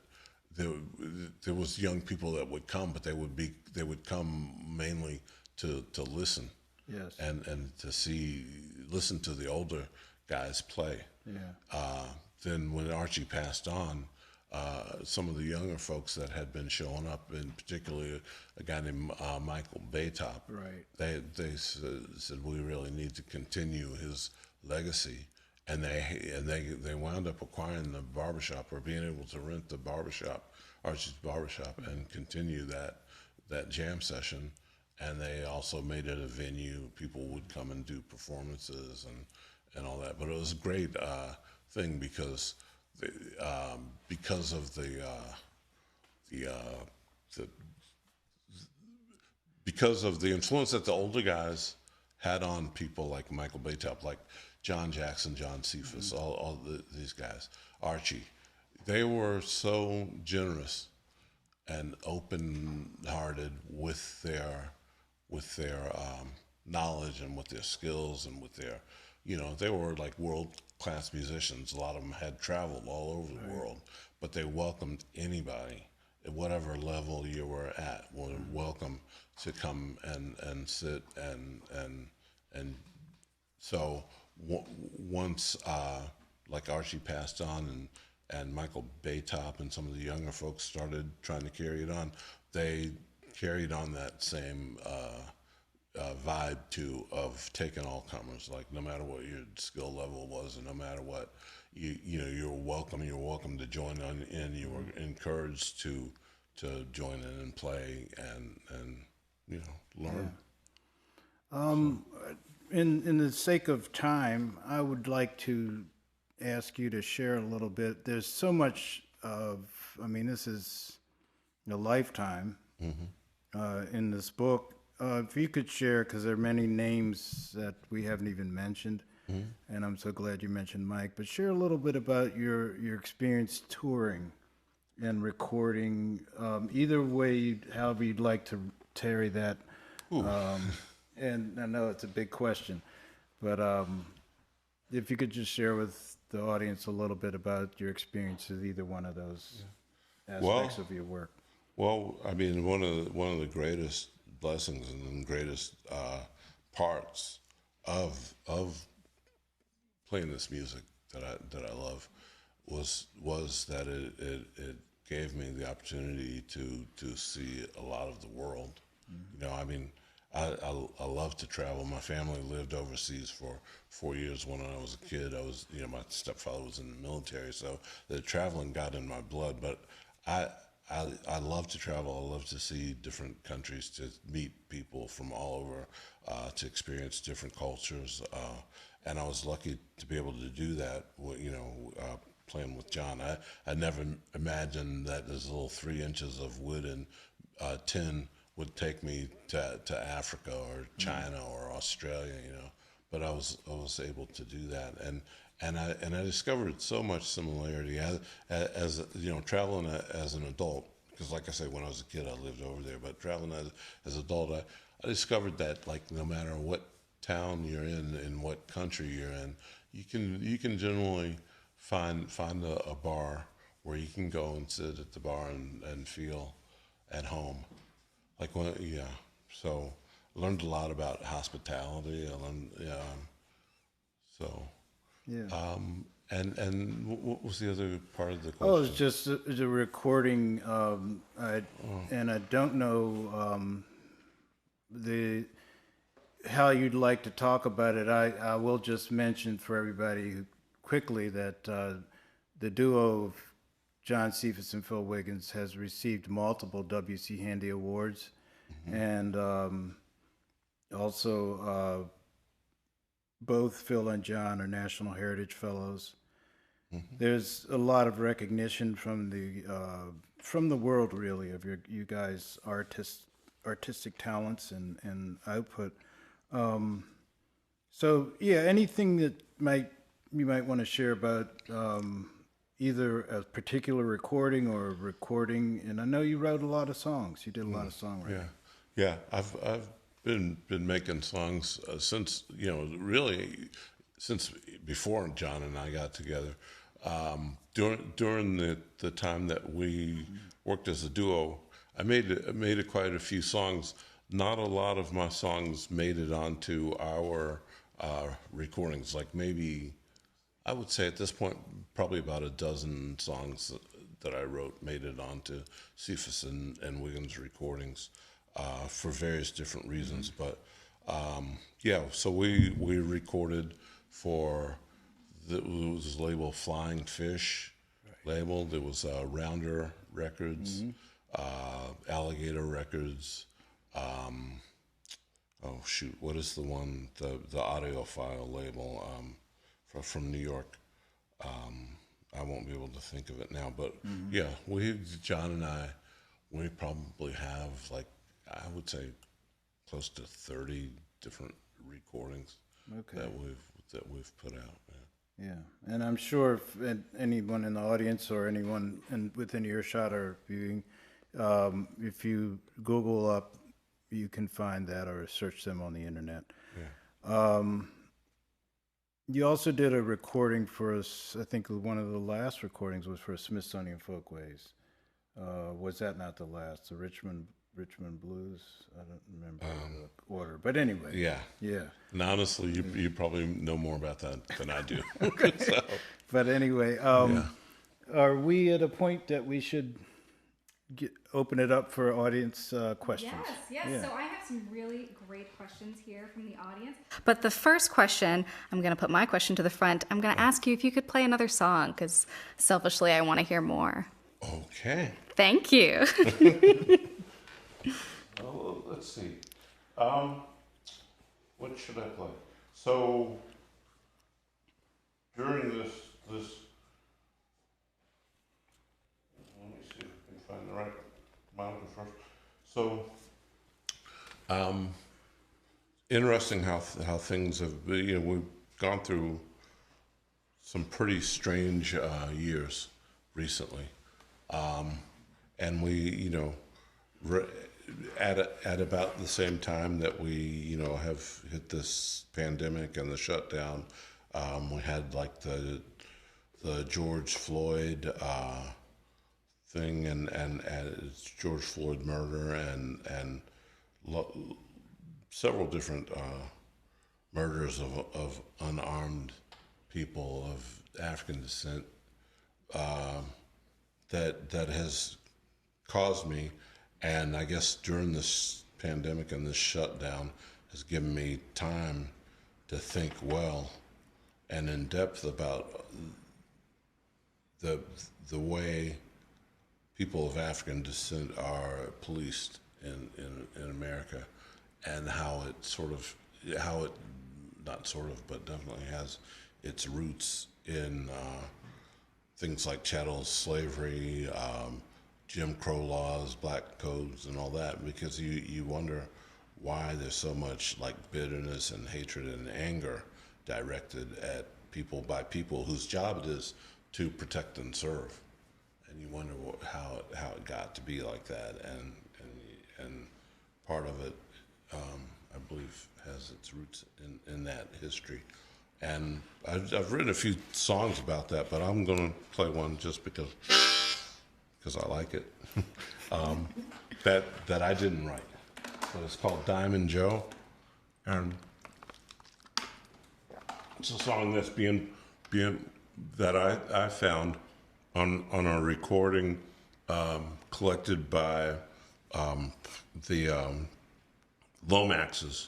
there was young people that would come, but they would come mainly to listen. Yes. And to listen to the older guys play. Yeah. Then when Archie passed on, some of the younger folks that had been showing up, and particularly a guy named Michael Baytop, Right. They said we really need to continue his legacy, and they wound up acquiring the barbershop, or being able to rent the barbershop, Archie's barbershop, and continue that jam session. And they also made it a venue. People would come and do performances and all that. But it was a great thing because of the influence that the older guys had on people like Michael Baytop, like John Jackson, John Cephas, all these guys, Archie. They were so generous and open-hearted with their knowledge and with their skills and with their, they were like world-class musicians. A lot of them had traveled all over the world, but they welcomed anybody at whatever level you were at, were welcome to come and sit and so once like Archie passed on and Michael Baytop and some of the younger folks started trying to carry it on, they carried on that same vibe of taking all comers, like no matter what your skill level was, and no matter what you're welcome. You're welcome to join in. You were encouraged to join in and play and learn. In the sake of time, I would like to ask you to share a little bit. There's so much this is a lifetime in this book. If you could share, because there are many names that we haven't even mentioned, and I'm so glad you mentioned Mike, but share a little bit about your experience touring and recording, either way, however you'd like to tarry that. And I know it's a big question, but if you could just share with the audience a little bit about your experience with either one of those aspects of your work. Well, one of the greatest blessings and the greatest parts of playing this music that I love was that it gave me the opportunity to see a lot of the world. I love to travel. My family lived overseas for 4 years when I was a kid. My stepfather was in the military, so the traveling got in my blood. But I love to travel. I love to see different countries, to meet people from all over, to experience different cultures. And I was lucky to be able to do that, playing with John. I never imagined that this little 3 inches of wood and tin would take me to Africa or China or Australia, But I was able to do that, and I discovered so much similarity as traveling as an adult. Because, like I said, when I was a kid, I lived over there. But traveling as an adult, I discovered that, like, no matter what town you're in what country you're in, you can generally find a bar where you can go and sit at the bar and feel at home. So I learned a lot about hospitality. I learned, And what was the other part of the question? Oh, it's just the recording. And I don't know how you'd like to talk about it. I will just mention for everybody quickly that the duo of John Cephas and Phil Wiggins has received multiple W.C. Handy Awards, and also both Phil and John are National Heritage Fellows. There's a lot of recognition from the world, really, of you guys' artistic talents and output. So yeah, anything that you might want to share about either a particular recording or a recording. And I know you wrote a lot of songs. You did a lot of songwriting. Yeah. I've been making songs since really since before John and I got together. During the time that we worked as a duo, I made quite a few songs. Not a lot of my songs made it onto our recordings. Like maybe, I would say at this point, probably about a dozen songs that I wrote made it onto Cephas and Wiggins recordings for various different reasons. But so we recorded for it was labeled Flying Fish label. There was Rounder Records, Alligator Records. What is the one, the audiophile label from New York? I won't be able to think of it now, but John and I, we probably have, like, I would say close to 30 different recordings that we've put out. Yeah, and I'm sure if anyone in the audience or anyone within earshot or viewing, if you Google up, you can find that or search them on the internet. Yeah. You also did a recording for us. I think one of the last recordings was for Smithsonian Folkways. Was that not the last? The Richmond Blues? I don't remember the order. But anyway. Yeah. And honestly, you probably know more about that than I do. So. But anyway, are we at a point that we should open it up for audience questions? Yes. Yeah. So I have some really great questions here from the audience. But the first question, I'm going to put my question to the front. I'm going to ask you if you could play another song, because selfishly I want to hear more. Okay. Thank you. Well, let's see. What should I play? So during this, let me see if I can find the right monitor first. So, interesting how things have been. We've gone through some pretty strange years recently, and we, at about the same time that we, have hit this pandemic and the shutdown, we had like the George Floyd thing and George Floyd murder and several different murders of unarmed people of African descent that has caused me, and I guess during this pandemic and this shutdown has given me time to think well and in depth about the way people of African descent are policed in America, and how it but definitely has its roots in things like chattel slavery, Jim Crow laws, black codes, and all that, because you wonder why there's so much like bitterness and hatred and anger directed at people by people whose job it is to protect and serve, and you wonder how it got to be like that, and part of it, I believe, has its roots in that history. And I've written a few songs about that, but I'm going to play one just because I like it, that I didn't write. But it's called Diamond Joe, and it's a song that's being that I found on a recording collected by the Lomaxes.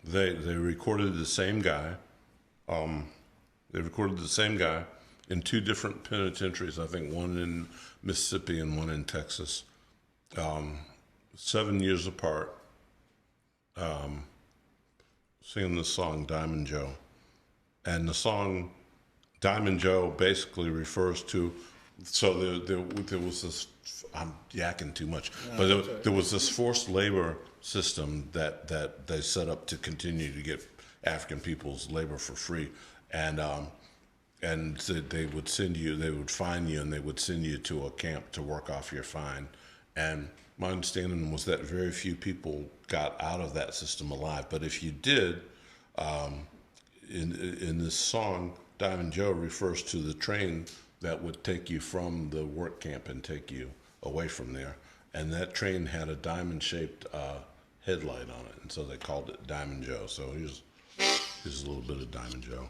They recorded the same guy. They recorded the same guy in two different penitentiaries. I think one in Mississippi and one in Texas. 7 years apart. Singing the song Diamond Joe, and the song Diamond Joe basically refers to. So there was this. I'm yakking too much, but there was this forced labor system that they set up to continue to get African people's labor for free, and they would send you, they would fine you, and they would send you to a camp to work off your fine. And my understanding was that very few people got out of that system alive. But if you did, in this song, Diamond Joe refers to the train that would take you from the work camp and take you away from there. And that train had a diamond-shaped headlight on it, and so they called it Diamond Joe. So here's a little bit of Diamond Joe.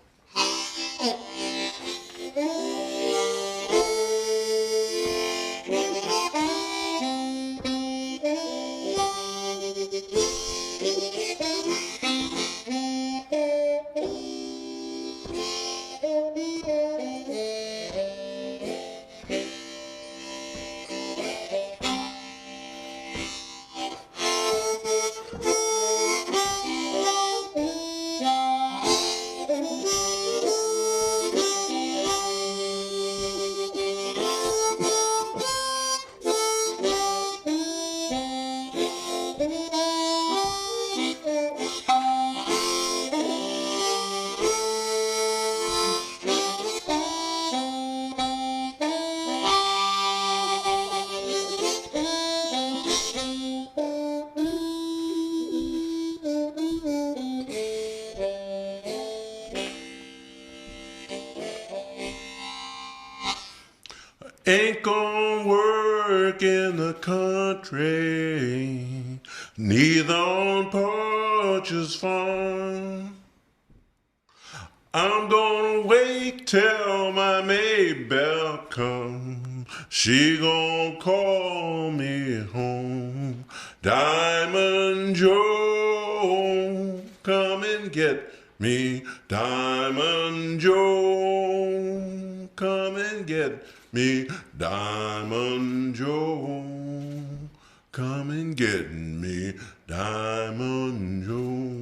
Ain't gonna work in the country, neither on Porch's farm. I'm gonna wait till my Maybelle come. She gonna call me home. Diamond Joe, come and get me. Diamond Joe, come and get me. Diamond Joe, come and get me. Diamond Joe.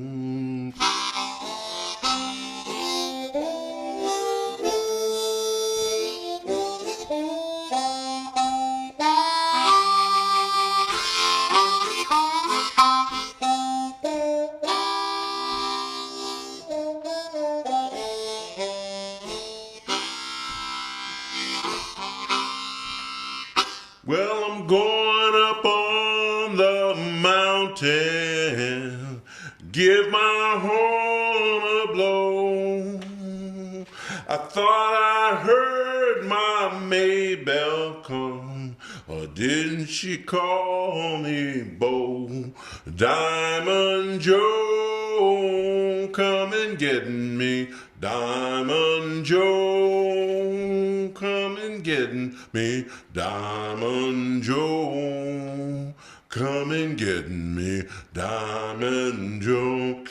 Well, I'm going up on the mountain, give my horn a blow. I thought I heard my Maybelle come, or didn't she call me Beau? Diamond Joe, come and get me. Diamond Joe, come and get me. Diamond Joe, come and get me. Diamond Joe.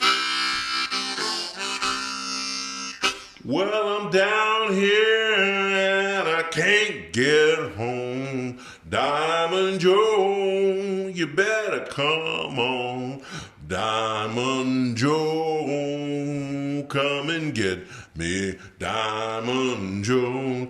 Well, I'm down here and I can't get home. Diamond Joe, you better come on. Diamond Joe, Joe, come and get me, Diamond Joe.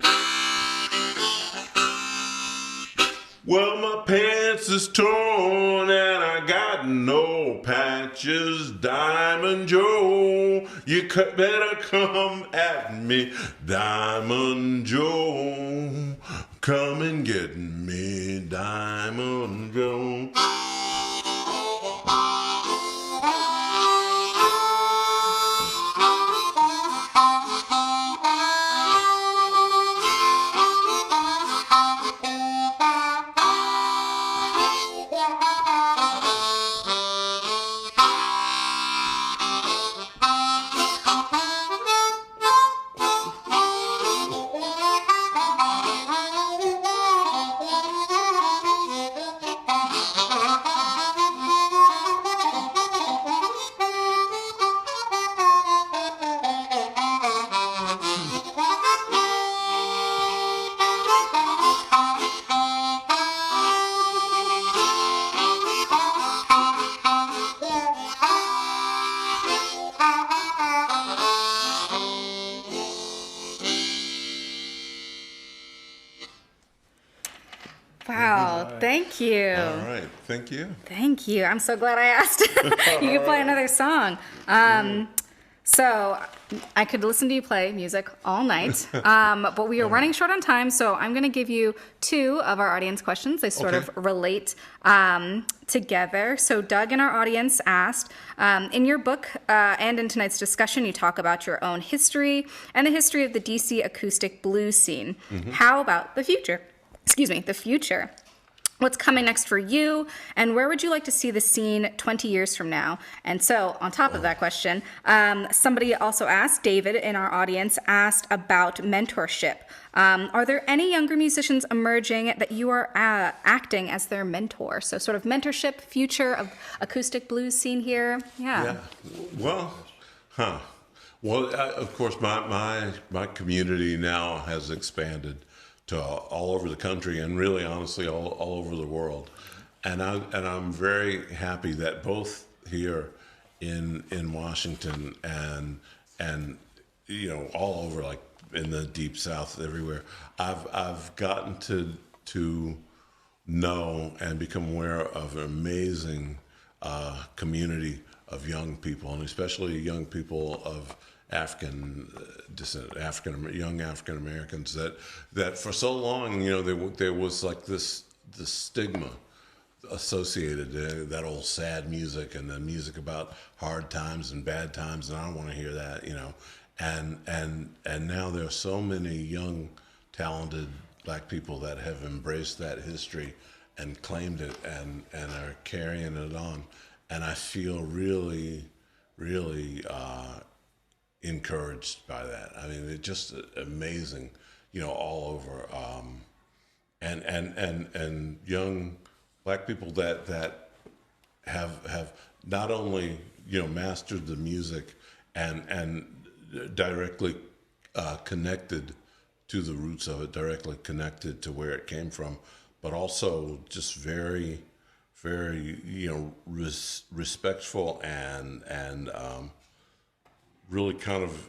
Well, my pants is torn and I got no patches, Diamond Joe. You better come at me, Diamond Joe. Come and get me, Diamond Joe. Wow, thank you. All right, thank you. Thank you. I'm so glad I asked. You can play another song. So I could listen to you play music all night, but we are running short on time, so I'm going to give you two of our audience questions. They sort of relate together. So Doug in our audience asked, in your book and in tonight's discussion, you talk about your own history and the history of the D.C. acoustic blues scene. How about the future? The future. What's coming next for you, and where would you like to see the scene 20 years from now? And so, on top of that question, somebody also asked, David in our audience asked about mentorship. Are there any younger musicians emerging that you are acting as their mentor? So sort of mentorship, future of acoustic blues scene here. Yeah. Well, of course, my community now has expanded to all over the country, and really, honestly, all over the world. And I'm very happy that both here in Washington and all over, like in the deep South, everywhere, I've gotten to know and become aware of an amazing community of young people, and especially young people of African descent, young African Americans, that for so long, there was like this stigma associated, that old sad music and the music about hard times and bad times, and I don't want to hear that, and now there are so many young, talented Black people that have embraced that history and claimed it and are carrying it on, and I feel really, really encouraged by that. I mean, it's just amazing, all over, and young Black people that have not only mastered the music and directly connected to the roots of it, directly connected to where it came from, but also just very, very respectful and really kind of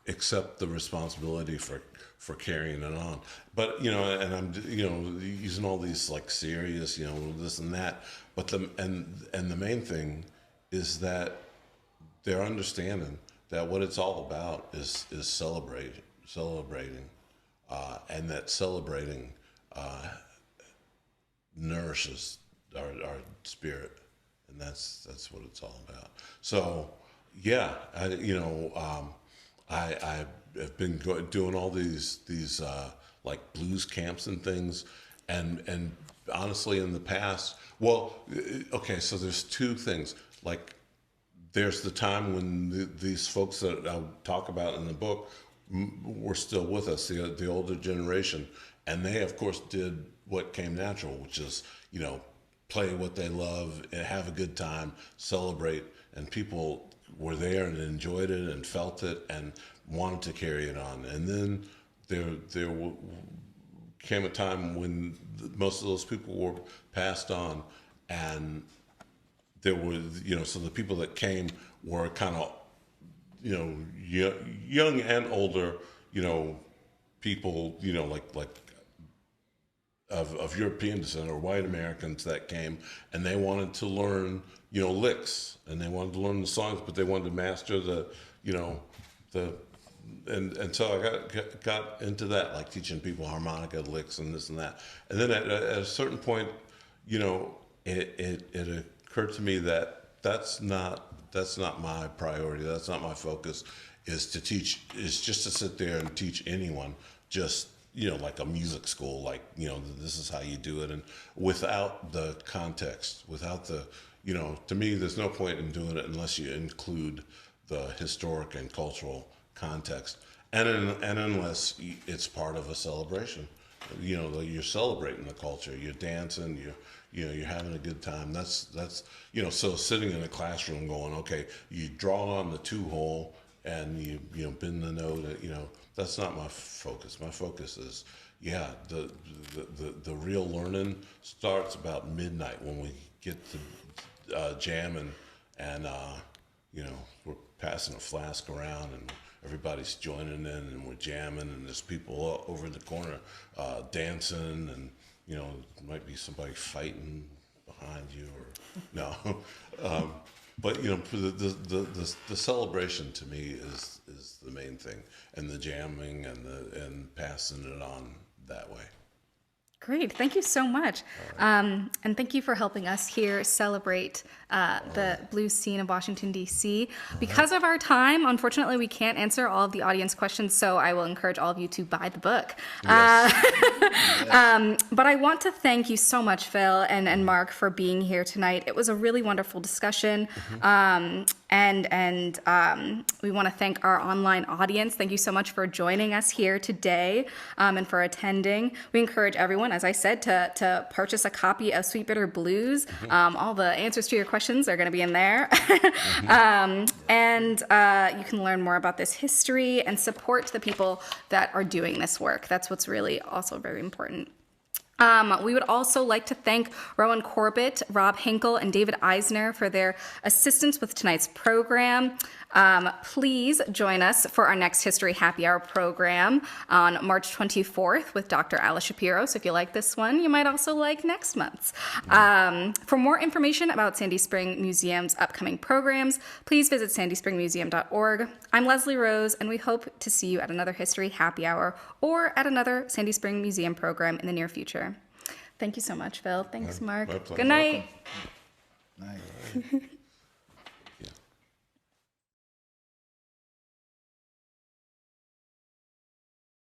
accept the responsibility for carrying it on. But and I'm using all these like serious this and that, but the main thing is that they're understanding that what it's all about is celebrating, and that celebrating nourishes our spirit, and that's what it's all about. So. Yeah, I have been doing all these like blues camps and things, and honestly, in the past, so there's two things. Like, there's the time when these folks that I talk about in the book were still with us, the older generation, and they of course did what came natural, which is play what they love, have a good time, celebrate, and people were there and enjoyed it and felt it and wanted to carry it on. And then there came a time when most of those people were passed on, and there was, so the people that came were kind of, young and older, people, like of European descent or white Americans that came, and they wanted to learn, licks, and they wanted to learn the songs, but they wanted to master and so I got into that, like teaching people harmonica licks and this and that. And then at a certain point, it occurred to me that that's not my priority. That's not my focus. Is just to sit there and teach anyone, just like a music school, like this is how you do it, and without the context, without the to me, there's no point in doing it unless you include the historic and cultural context, and unless it's part of a celebration, you're celebrating the culture, you're dancing, you're having a good time. That's so sitting in a classroom going, okay, you draw on the 2-hole and you bend the note, that's not my focus. My focus is the real learning starts about midnight when we get to jamming, and we're passing a flask around and everybody's joining in and we're jamming, and there's people over in the corner dancing, and there might be somebody fighting behind you or no. But the celebration to me is the main thing, and the jamming and passing it on that way. Great. Thank you so much. And thank you for helping us here celebrate the blues scene of Washington, D.C. Because of our time, unfortunately, we can't answer all of the audience questions, so I will encourage all of you to buy the book. Yes. But I want to thank you so much, Phil and Mark, for being here tonight. It was a really wonderful discussion. And we want to thank our online audience. Thank you so much for joining us here today and for attending. We encourage everyone, as I said, to purchase a copy of Sweet Bitter Blues. All the answers to your questions are going to be in there. And you can learn more about this history and support the people that are doing this work. That's what's really also very important. We would also like to thank Rowan Corbett, Rob Hinkle, and David Eisner for their assistance with tonight's program. Please join us for our next History Happy Hour program on March 24th with Dr. Alice Shapiro. So if you like this one, you might also like next month's. For more information about Sandy Spring Museum's upcoming programs, please visit sandyspringmuseum.org. I'm Leslie Rose, and we hope to see you at another History Happy Hour or at another Sandy Spring Museum program in the near future. Thank you so much, Phil. Thanks, Mark. My pleasure. Good night. Nice.